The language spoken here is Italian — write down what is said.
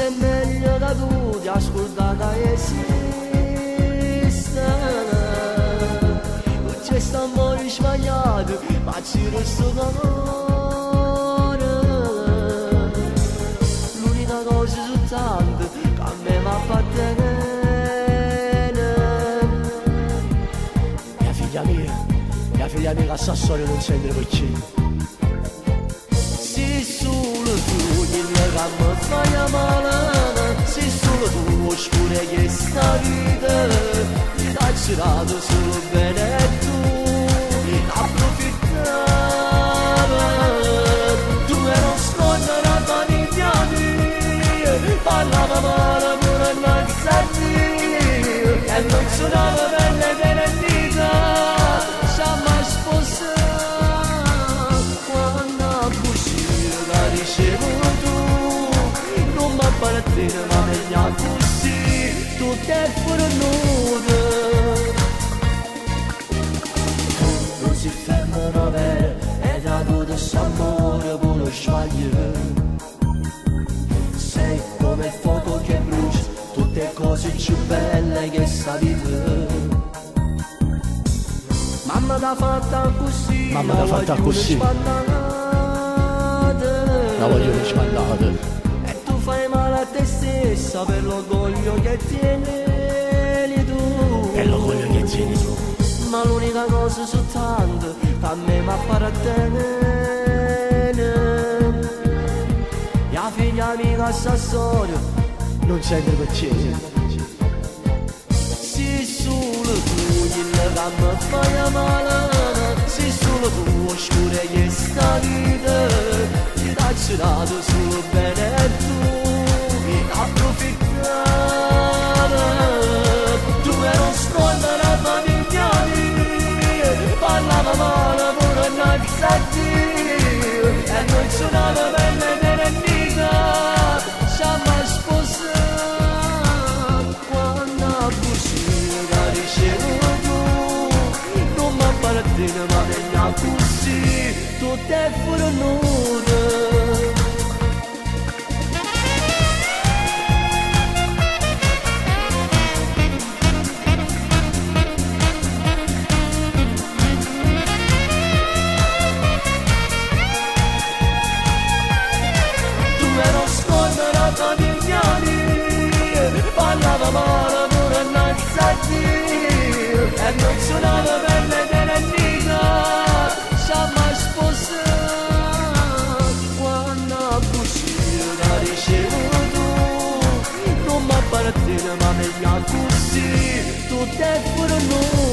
forse è meglio che tu ti ascolta che esiste. Non c'è sta un po' sbagliato, ma ci resta d'amore. L'unica cosa soltanto che a me va a battere. Mia figlia mia, sta storia non sente perché. Sei solo tu, che mi fai male. Sei solo tu, oscura che sta vita. Ti dai girato solo bene tu. Approfittare. Tu eri un sconto da famiglia mia. Parlava male pure non senti. E non suonava belle bene vita. Siamo sposati. Quando uscire da ricevuto. Non mi appartiene ma meglio così. Tutto è pure nudo. Non si fermano a vedere e da tutto s'amore pure sbaglio. Sei come il fuoco che brucia tutte cose più belle che sa vita. Mamma t'ha fatta così, Mamma t'ha fatta così. La voglio rismandata. E tu fai male a te stessa per l'orgoglio che tieni tu. È l'orgoglio che tieni tu. Ma l'unica cosa soltanto che a me mi appartiene. La figlia mia sta storia Non sente perché. sei solo tu che mi fai male. Sei solo tu oscura che sta vita. Ti dai girato solo bene tu. Approfittare. Tu eri un sconto da famiglia mia. Parlava male pure non senti. E non suonava bene bene vita. Siamo sposati. Quando uscire da ricevuto. Non mi appartiene ma meglio così. Tutto è pure nudo. Tu eri un sconto da famiglia mia. Parlava male pure non senti. E non suonava bene bene vita. Siamo sposati. Quando uscire da ricevuto. Non mi appartiene ma meglio così. Tutto è pure nudo.